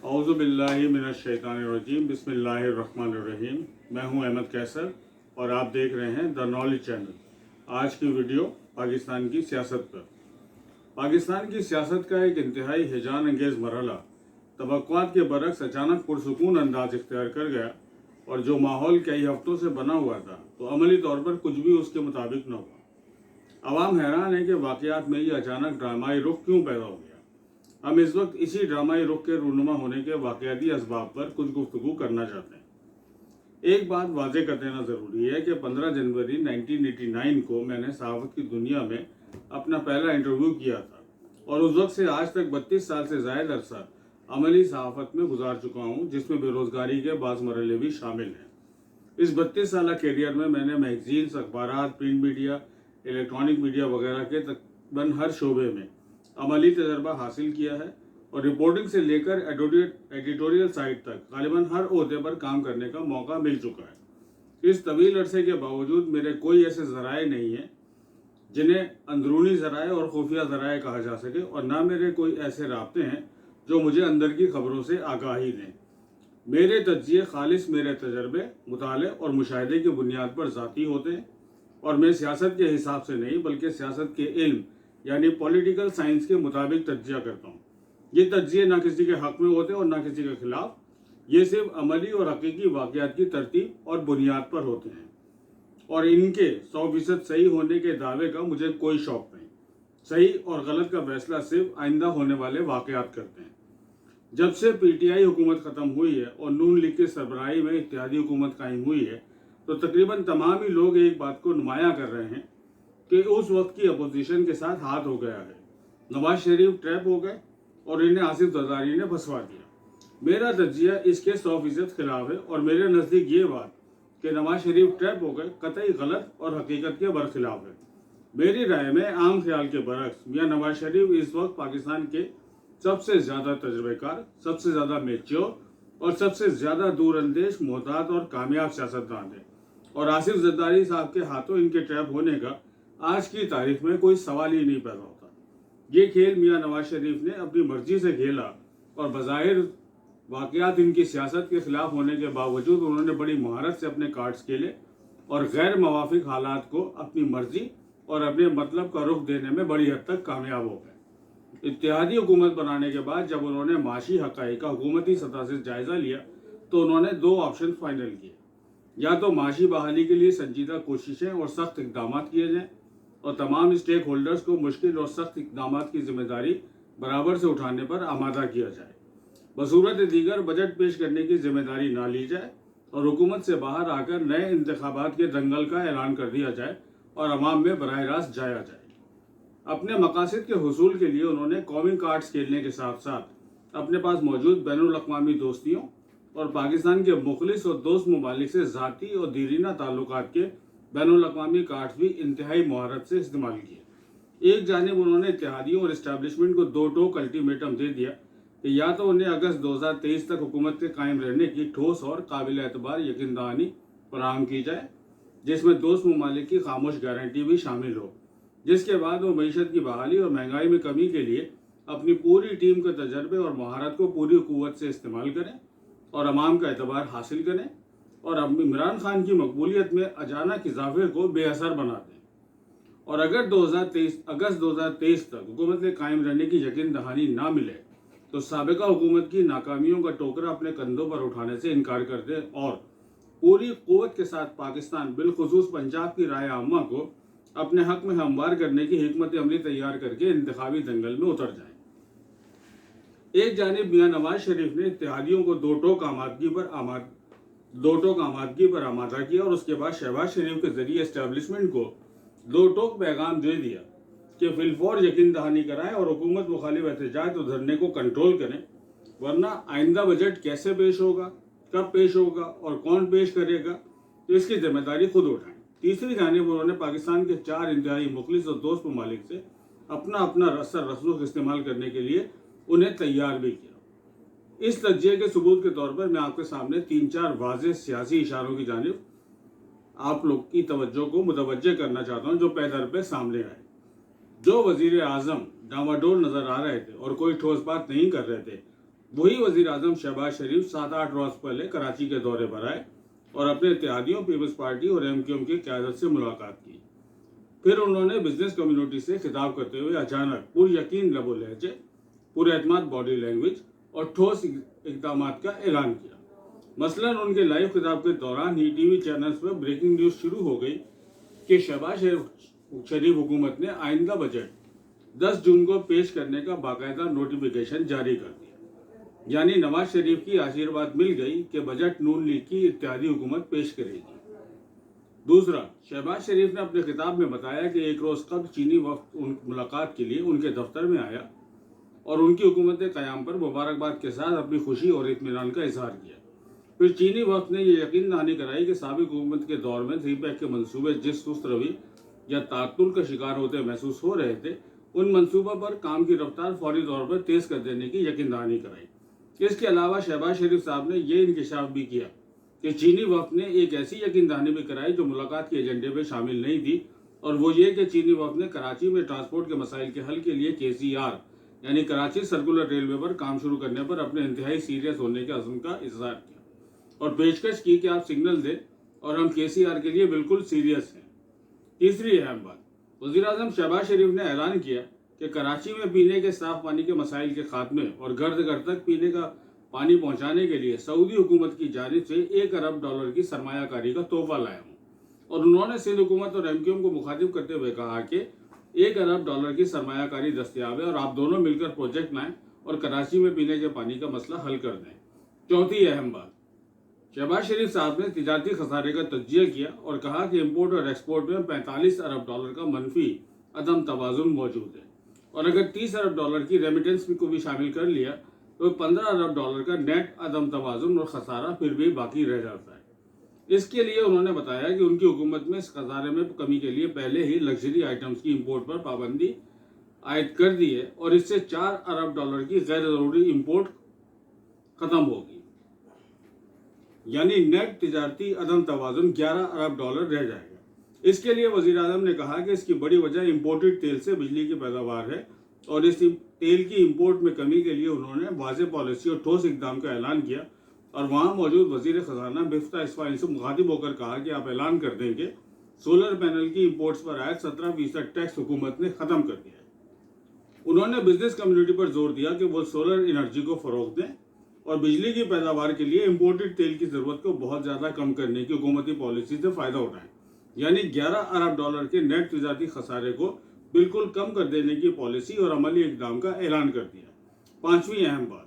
औज़ु बिल्लाहि मिनश्शैतानिर्रजीम बिस्मिल्लाहिर्रहमानिर्रहीम। मैं हूं अहमद कैसर और आप देख रहे हैं द नॉलेज चैनल। आज की वीडियो पाकिस्तान की सियासत पर। पाकिस्तान की सियासत का एक इंतहाई हिजान अंगेज़ मरहला तवक्कुआत के बरक्स अचानक पुरसुकून अंदाज इख्तियार कर गया और जो माहौल कई हफ्तों से बना हुआ था तो अमली तौर पर कुछ भी उसके मुताबिक न हुआ। अवाम हैरान है कि वाक़यात में ये अचानक ड्रामाई रुख क्यों पैदा हो गया। हम इस वक्त इसी ड्रामाई रुख के रूनुमा होने के वाक़याती असबाब पर कुछ गुफ्तगू करना चाहते हैं। एक बात वाज़ेह कर देना ज़रूरी है कि 15 जनवरी 1989 को मैंने सहाफ़त की दुनिया में अपना पहला इंटरव्यू किया था और उस वक्त से आज तक 32 साल से ज़ायद अरसा अमली सहाफ़त में गुजार चुका हूँ, जिसमें बेरोज़गारी के बाज़ मरहले भी शामिल हैं। इस 32 साल कैरियर में मैंने मैगज़ीन्स, अखबारात, प्रिंट मीडिया, इलेक्ट्रॉनिक मीडिया वगैरह के तकरीबन हर शोबे में अमली तजर्बा हासिल किया है और रिपोर्टिंग से लेकर एडिटोरियल साइट तक गालिबन हर ओहदे पर काम करने का मौका मिल चुका है। इस तवील अरसे के बावजूद मेरे कोई ऐसे ज़राए नहीं हैं जिन्हें अंदरूनी ज़राए और खुफिया ज़राए कहा जा सके, और ना मेरे कोई ऐसे राब्ते हैं जो मुझे अंदर की खबरों से आगाही दें। मेरे तज्जिए खालिस मेरे तजर्बे, मुताले और मुशाहिदे की बुनियाद पर ज़ाती होते हैं और मैं सियासत के हिसाब से नहीं बल्कि सियासत के इल्म यानी पॉलिटिकल साइंस के मुताबिक तज्जिया करता हूँ। ये तज्जिए ना किसी के हक़ में होते और ना किसी के खिलाफ, ये सिर्फ अमली और हकीकी वाक़यात की तरतीब और बुनियाद पर होते हैं और इनके 100% सही होने के दावे का मुझे कोई शौक़ नहीं। सही और गलत का फैसला सिर्फ आइंदा होने वाले वाक़यात करते हैं। जब से PTI हुकूमत ख़त्म हुई है और नून लीग की सरबराही में इत्तेहादी हुकूमत कायम हुई है तो तकरीबन तमाम ही लोग एक बात को नुमाया कर रहे हैं कि उस वक्त की अपोजिशन के साथ हाथ हो गया है। नवाज शरीफ ट्रैप हो गए और इन्हें आसिफ जरदारी ने फंसवा दिया। मेरा तज्जिया इसके 100% खिलाफ है और मेरे नज़दीक ये बात कि नवाज शरीफ ट्रैप हो गए कतई गलत और हकीकत के बरखिलाफ है। मेरी राय में आम ख्याल के बरक्स मियां नवाज शरीफ इस वक्त पाकिस्तान के सबसे ज़्यादा तजर्बेकार, सबसे ज़्यादा मैच्योर और सबसे ज़्यादा दूरअंदेश, मोहतात और कामयाब सियासतदान है और आसिफ जरदारी साहब के हाथों इनके ट्रैप होने का आज की तारीख में कोई सवाल ही नहीं पैदा होता। ये खेल मियां नवाज शरीफ ने अपनी मर्जी से खेला और बज़ाहिर वाक़यात इनकी सियासत के खिलाफ होने के बावजूद उन्होंने बड़ी महारत से अपने कार्ड्स खेले और गैर मवाफिक हालात को अपनी मर्जी और अपने मतलब का रुख देने में बड़ी हद तक कामयाब हो गए। इत्तेहादी हुकूमत बनाने के बाद जब उन्होंने माशी हक़ाइक़ का हुकूमती सतह से जायज़ा लिया तो उन्होंने 2 ऑप्शन फाइनल किए। या तो माशी बहाली के लिए संजीदा कोशिशें और सख्त इक़दाम किए जाएँ और तमाम स्टेक होल्डर्स को मुश्किल और सख्त इक़दाम की जिम्मेदारी बराबर से उठाने पर आमादा किया जाए। बसूरत दीगर बजट पेश करने की जिम्मेदारी ना ली जाए और हुकूमत से बाहर आकर नए इंतखाबात के दंगल का ऐलान कर दिया जाए और अवाम में बराह रास्त जाया जाए। अपने मकासद के हुसूल के लिए उन्होंने कौमी कार्ड्स खेलने के साथ साथ अपने पास मौजूद बैनुल-अक़वामी दोस्तियों और पाकिस्तान के मुखलिस और दोस्त ममालिक से ज़ाती और दीरीना ताल्लुकात के बैनुल-अक़वामी कार्ड्स भी इंतहाई महारत से इस्तेमाल किए। एक जानिब उन्होंने इत्तेहादियों और इस्टेब्लिशमेंट को 2 टोक अल्टीमेटम दे दिया कि या तो उन्हें अगस्त 2023 तक हुकूमत के कायम रहने की ठोस और काबिल एतबार यकीन दहानी फराहम की जाए, जिसमें दोस्त ममालिक की खामोश गारंटी भी शामिल हो, जिसके बाद वो मईशत की बहाली और महंगाई में कमी के लिए अपनी पूरी टीम के तजर्बे और महारत को पूरी क़ुव्वत से इस्तेमाल करें और अवाम का एतबार हासिल करें और अब इमरान खान की मकबूलियत में अचानक इजाफे को बेअसर बना दें। और अगर अगस्त 2023 तक हुकूमत के कायम रहने की यकीन दहानी ना मिले तो साबिका हुकूमत की नाकामियों का टोकरा अपने कंधों पर उठाने से इनकार कर दें और पूरी क़ुव्वत के साथ पाकिस्तान बिलखुसूस पंजाब की राय आम्मा को अपने हक में हमवार करने की हिकमत अमली तैयार करके इंतखाबी दंगल में उतर जाएं। एक जानिब मियां नवाज शरीफ ने इत्तेहादियों को 2 टोक आमादगी पर आमादा किया और उसके बाद शहबाज शरीफ के जरिए एस्टेब्लिशमेंट को 2 टोक पैगाम दे दिया कि फिलफौर यकीन दहानी कराएं और हुकूमत मुखालिफ एहतजाज और धरने को कंट्रोल करें, वरना आइंदा बजट कैसे पेश होगा, कब पेश होगा और कौन पेश करेगा तो इसकी जिम्मेदारी खुद उठाएं। तीसरी जानिब उन्होंने पाकिस्तान के 4 इंतहाई मुखलिस और दोस्त ममालिक से अपना अपना रसूख इस्तेमाल करने के लिए उन्हें तैयार भी किया। इस तज्जिए के सबूत के तौर पर मैं आपके सामने 3-4 वाज़ेह सियासी इशारों की जानिब आप लोग की तवज्जो को मुतवज्जे करना चाहता हूँ जो पैदर पे सामने आए। जो वजीर आज़म डामाडोल नजर आ रहे थे और कोई ठोस बात नहीं कर रहे थे, वही वजीर आजम शहबाज शरीफ 7-8 रोज पहले कराची के दौरे पर आए और अपने इत्तेहादियों पीपल्स पार्टी और MQM की क़यादत से मुलाकात की। फिर उन्होंने बिजनेस कम्युनिटी से खिताब करते हुए अचानक पुरयकीन लबो लहजे, पुरएतमाद बॉडी लैंग्वेज और ठोस इक़दाम का ऐलान किया। मसलन उनके लाइव खिताब के दौरान ही TV चैनल्स पर ब्रेकिंग न्यूज़ शुरू हो गई कि शहबाज शरीफ हुकूमत ने आइंदा बजट 10 जून को पेश करने का बाकायदा नोटिफिकेशन जारी कर दिया। यानी नवाज शरीफ की आशीर्वाद मिल गई कि बजट नून लीग की इत्तेहादी हुकूमत पेश करेगी। दूसरा, शहबाज शरीफ ने अपने खिताब में बताया कि एक रोज़ कबल चीनी वफ्द मुलाकात के लिए उनके दफ्तर में आया और उनकी हुकूमत क़याम पर मुबारकबाद के साथ अपनी खुशी और इत्मीनान का इजहार किया। फिर चीनी वक्त ने यह यकीन दहानी कराई कि साबिक हुकूमत के दौर में 3 पैक के मंसूबे जिस सुस्त रवि या तातुल का शिकार होते महसूस हो रहे थे, उन मंसूबों पर काम की रफ्तार फौरी तौर पर तेज कर देने की यकीन दहानी कराई। इसके अलावा शहबाज शरीफ साहब ने यह इंकशाफ भी किया कि चीनी वक्त ने एक ऐसी यकीन दहानी भी कराई जो मुलाकात के एजेंडे में शामिल नहीं थी, और वो ये कि चीनी वक्त ने कराची में ट्रांसपोर्ट के मसाइल के हल के लिए KCR यानी कराची सर्कुलर रेलवे पर काम शुरू करने पर अपने इंतहाई सीरियस होने के अज़्म का इज़हार किया और पेशकश की कि आप सिग्नल दें और हम KCR के लिए बिल्कुल सीरियस हैं। तीसरी अहम बात, वज़ीर आज़म शहबाज शरीफ ने ऐलान किया कि कराची में पीने के साफ पानी के मसाइल के खात्मे और घर घर तक पीने का पानी पहुंचाने के लिए सऊदी हुकूमत की जानिब से $1 अरब की सरमायाकारी का तोहफा लाया हूँ। और उन्होंने सिंध हुकूमत और MQM को मुखातिब करते हुए कहा कि $1 अरब की सरमायाकारी दस्तियाब है और आप दोनों मिलकर प्रोजेक्ट लाएं और कराची में पीने के पानी का मसला हल कर दें। चौथी अहम बात, शहबाज शरीफ साहब ने तिजारती खसारे का तज्जिया किया और कहा कि इम्पोर्ट और एक्सपोर्ट में $45 अरब का मनफी अदम तवाज़ुन मौजूद है, और अगर $30 अरब की रेमिटेंस को भी शामिल कर लिया तो $15 अरब का नेट अदम तवाज़ुन और खसारा फिर भी बाकी रह जाता है। इसके लिए उन्होंने बताया कि उनकी हुकूमत में इस खसारे में कमी के लिए पहले ही लग्जरी आइटम्स की इम्पोर्ट पर पाबंदी आयद कर दी है और इससे $4 अरब की गैर ज़रूरी इम्पोर्ट ख़त्म होगी, यानी नेट तिजारती अदम तवाज़ुन $11 अरब रह जाएगा। इसके लिए वज़ीर आज़म ने कहा कि इसकी बड़ी वजह इम्पोर्टेड तेल से बिजली की पैदावार है और इस तेल की इम्पोर्ट में कमी के लिए उन्होंने वाज़ेह पॉलिसी और ठोस इक़दाम का ऐलान किया और वहाँ मौजूद वज़ीर ख़जाना मिफ्ता इस्माइल से मुखातिब होकर कहा कि आप ऐलान कर दें कि सोलर पैनल की इम्पोर्ट्स पर आयद 17% टैक्स हुकूमत ने ख़त्म कर दिया है। उन्होंने बिजनेस कम्युनिटी पर जोर दिया कि वो सोलर एनर्जी को फ़रोग़ दें और बिजली की पैदावार के लिए इम्पोर्टेड तेल की ज़रूरत को बहुत ज़्यादा कम करने की हुकूमती पॉलिसी से फ़ायदा उठाएं, यानी $11 अरब के नेट तिजारती खसारे को बिल्कुल कम कर देने की पॉलिसी और अमली इक़दाम का ऐलान कर दिया। पाँचवीं अहम बात,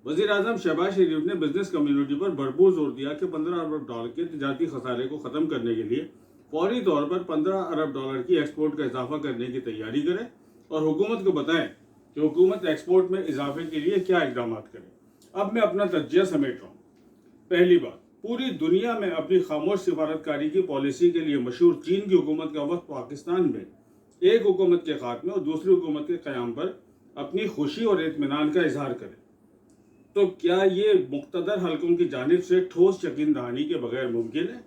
वज़ीर आज़म शहबाज शरीफ ने बिजनेस कम्युनिटी पर भरपूर जोर दिया कि $15 अरब के तिजारती खसारे को ख़त्म करने के लिए फौरी तौर पर $15 अरब की एक्सपोर्ट का इजाफा करने की तैयारी करें और हुकूमत को बताएं कि हुकूमत एक्सपोर्ट में इजाफे के लिए क्या इक़दाम करे। अब मैं अपना तज्जिया समेट रहा हूँ। पहली बात, पूरी दुनिया में अपनी खामोश सिफारतकारी की पॉलिसी के लिए मशहूर चीन की हुकूमत का वक्त पाकिस्तान में एक हुकूमत के खात्मे और दूसरी हुकूमत के क़याम पर अपनी खुशी और इत्मीनान का इजहार करे, तो क्या ये मुक़्तदर हलकों की जानिब से ठोस यकीन दहानी के बगैर मुमकिन है?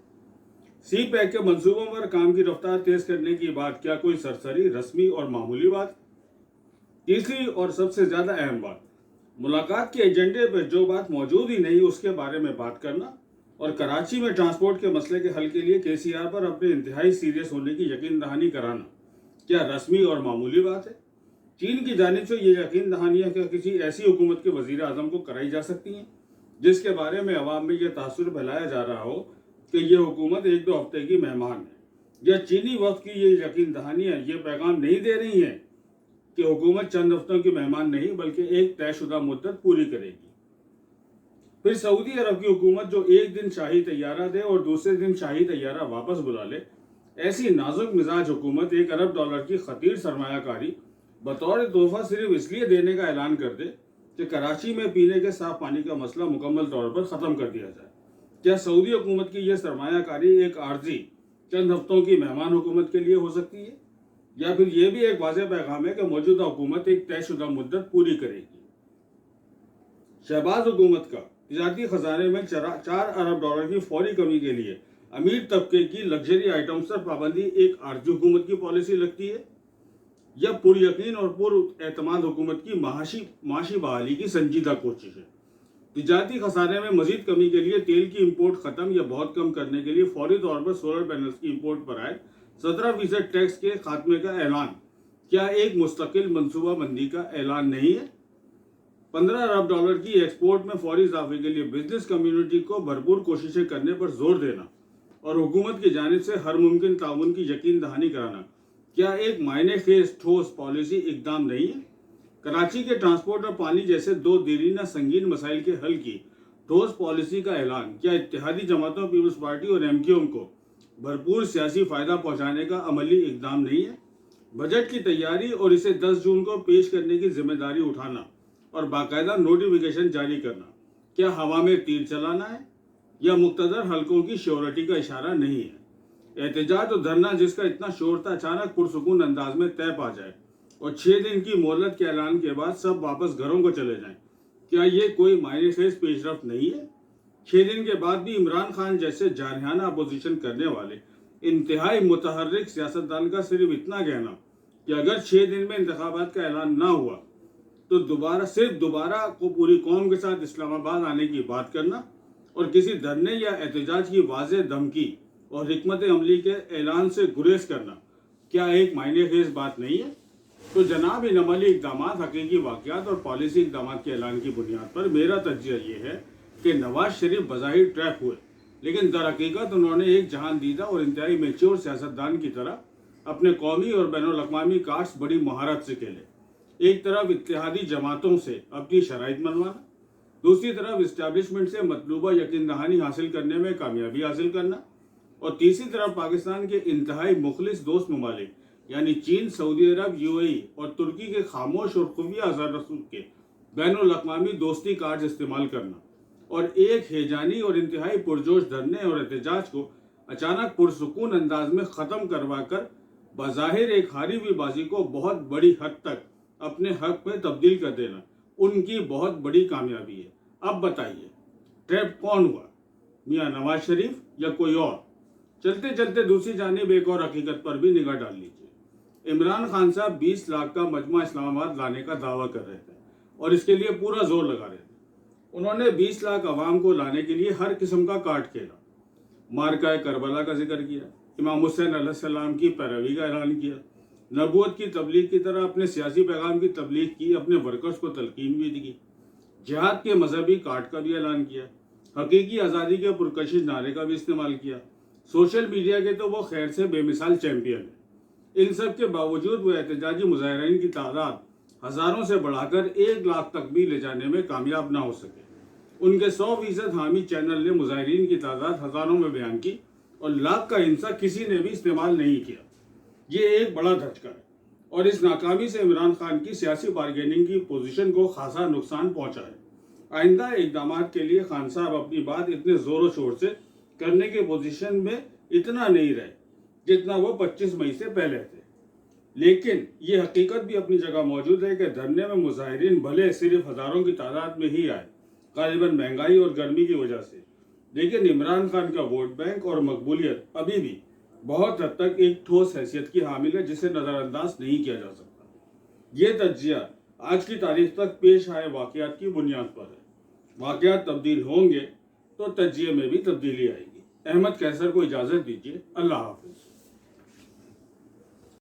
CPEC के मंसूबों पर काम की रफ्तार तेज़ करने की बात क्या कोई सरसरी, रस्मी और मामूली बात? तीसरी और सबसे ज़्यादा अहम बात, मुलाकात के एजेंडे पर जो बात मौजूद ही नहीं उसके बारे में बात करना और कराची में ट्रांसपोर्ट के मसले के हल के लिए KCR पर अपने इंतहाई सीरियस होने की यकीन दहानी कराना क्या रस्मी और मामूली बात है? चीन की जानिब से ये यकीन दहानियाँ क्या किसी ऐसी हुकूमत के वज़ीर आज़म को कराई जा सकती हैं जिसके बारे में अवाम में यह तासुर फैलाया जा रहा हो कि यह हुकूमत 1-2 हफ्ते की मेहमान है, या चीनी वक्त की ये यकीन दहानियाँ ये पैगाम नहीं दे रही हैं कि हुकूमत चंद हफ्तों की मेहमान नहीं बल्कि एक तयशुदा मुद्दत पूरी करेगी। फिर सऊदी अरब की हुकूमत जो एक दिन शाही तैयारा दे और दूसरे दिन शाही तैयारा वापस बुला ले, ऐसी नाजुक मिजाज हुकूमत $1 अरब की खतीर सरमायाकारी बतौर तोहफा सिर्फ इसलिए देने का ऐलान कर दे कि कराची में पीने के साफ पानी का मसला मुकम्मल तौर पर ख़त्म कर दिया जाए। क्या सऊदी हुकूमत की यह सरमायाकारी एक आर्जी चंद हफ्तों की मेहमान हुकूमत के लिए हो सकती है, या फिर यह भी एक वाज़ेह पैगाम है कि मौजूदा हुकूमत एक तयशुदा मुद्दत पूरी करेगी? शहबाज हुकूमत का तिजारती खजाने में $4 अरब की फौरी कमी के लिए अमीर तबके की लग्जरी आइटम्स पर पाबंदी एक आर्जी हुकूमत की पॉलिसी लगती है? यह पुरयकीन और पुरएतमाद हुकूमत की माशी बहाली की संजीदा कोशिश है। तिजारती खसारे में मजीद कमी के लिए तेल की इंपोर्ट खत्म या बहुत कम करने के लिए फौरी तौर पर सोलर पैनल्स की इंपोर्ट पर आए 17% टैक्स के खात्मे का ऐलान क्या एक मुस्तकिल मनसूबाबंदी का ऐलान नहीं है? 15 अरब डॉलर की एक्सपोर्ट में फौरी इजाफे के लिए बिजनेस कम्युनिटी को भरपूर कोशिशें करने पर जोर देना और हुकूमत की जानिब से हर मुमकिन ताउन की यकीन दहानी कराना क्या एक मायने खेज ठोस पॉलिसी इकदाम नहीं है? कराची के ट्रांसपोर्ट और पानी जैसे दो देरीना संगीन मसाइल के हल की ठोस पॉलिसी का ऐलान क्या इत्तेहादी जमातों, पीपल्स पार्टी और MKM को भरपूर सियासी फायदा पहुंचाने का अमली इकदाम नहीं है? बजट की तैयारी और इसे 10 जून को पेश करने की जिम्मेदारी उठाना और बाकायदा नोटिफिकेशन जारी करना क्या हवा में तीर चलाना है या मुक्तदर हलकों की श्योरिटी का इशारा नहीं है? एहतजाज और धरना जिसका इतना शोर था अचानक पुरसुकून अंदाज में तय पा जाए और 6 दिन की मोहलत के ऐलान के बाद सब वापस घरों को चले जाएं, क्या ये कोई मायने खेज पेशरफ्त नहीं है? 6 दिन के बाद भी इमरान खान जैसे जारहाना अपोजिशन करने वाले इंतहाई मुतहर्रिक सियासतदान का सिर्फ इतना कहना कि अगर 6 दिन में इंतखाबात का ऐलान ना हुआ तो दोबारा को पूरी कौम के साथ इस्लामाबाद आने की बात करना और किसी धरने या एहतजाज की वाज़ेह धमकी और हिकमत अमली के ऐलान से गुरेज करना क्या एक मायने खेज बात नहीं है? तो जनाब, इन अमली इकदाम, हकीकी वाक़यात और पॉलिसी इकदाम के ऐलान की बुनियाद पर मेरा तज्जिया ये है कि नवाज शरीफ बज़ाहिर ट्रैप हुए, लेकिन दर हकीकत उन्होंने एक जहान दीदा और इंतहाई मैच्योर सियासतदान की तरह अपने कौमी और बैनुल-अक़वामी कार्ड्स बड़ी महारत से खेले। एक तरफ इत्तेहादी जमातों से अपनी शराइत मनवाना, दूसरी तरफ इस्टेब्लिशमेंट से मतलूबा यकीन दहानी हासिल करने में कामयाबी हासिल करना और तीसरी तरफ पाकिस्तान के इंतहाई मुखलिस दोस्त ममालिक यानी चीन, सऊदी अरब, UAE और तुर्की के खामोश और खुफिया अज़हर रसूल के बैनुल-अक़वामी दोस्ती कार्ड इस्तेमाल करना और एक हेजानी और इंतहाई पुरजोश धरने और एहतजाज को अचानक पुरसुकून अंदाज में ख़त्म करवा कर बज़ाहिर एक हारी हुई बाजी को बहुत बड़ी हद तक अपने हक में तब्दील कर देना उनकी बहुत बड़ी कामयाबी है। अब बताइए, ट्रैप कौन हुआ, मियाँ नवाज शरीफ या कोई और? चलते चलते दूसरी जानिब एक और हकीकत पर भी निगाह डाल लीजिए। इमरान खान साहब 20 लाख का मजमा इस्लामाबाद लाने का दावा कर रहे थे और इसके लिए पूरा जोर लगा रहे थे। उन्होंने 20 लाख अवाम को लाने के लिए हर किस्म का कार्ड खेला, मार्का करबला का जिक्र किया, इमाम हुसैन अलैहिस्सलाम की पैरवी का ऐलान किया, नबूवत की तबलीग की तरह अपने सियासी पैगाम की तबलीग की, अपने वर्कर्स को तलकीन भी दी, जिहाद के मजहबी कार्ड का भी ऐलान किया, हकीकी आज़ादी के पुरकशिश नारे का भी इस्तेमाल किया। सोशल मीडिया के तो वो खैर से बेमिसाल चैंपियन है। इन सब के बावजूद वो एहतजाजी मुजाहिरीन की तादाद हज़ारों से बढ़ाकर 1 लाख तक भी ले जाने में कामयाब ना हो सके। उनके 100% हामी चैनल ने मुजाहिरीन की तादाद हज़ारों में बयान की और लाख का हिस्सा किसी ने भी इस्तेमाल नहीं किया। ये एक बड़ा धचका है और इस नाकामी से इमरान खान की सियासी बारगेनिंग की पोजीशन को खासा नुकसान पहुंचा है। आइंदा इकदाम के लिए खान साहब अपनी बात इतने ज़ोरों शोर से करने के पोजीशन में इतना नहीं रहे जितना वो 25 मई से पहले थे। लेकिन ये हकीकत भी अपनी जगह मौजूद है कि धरने में मुजाहिरीन भले सिर्फ हज़ारों की तादाद में ही आए, गालिबन महंगाई और गर्मी की वजह से, लेकिन इमरान खान का वोट बैंक और मकबूलियत अभी भी बहुत हद तक एक ठोस हैसियत की हामिल है जिसे नज़रअंदाज नहीं किया जा सकता। ये तज्जिया आज की तारीख तक पेश आए वाक़यात की बुनियाद पर है। वाक़यात तब्दील होंगे तो तज्जिये में भी तब्दीली आएगी। अहमद कैसर को इजाज़त दीजिए। अल्लाह हाफ़िज़।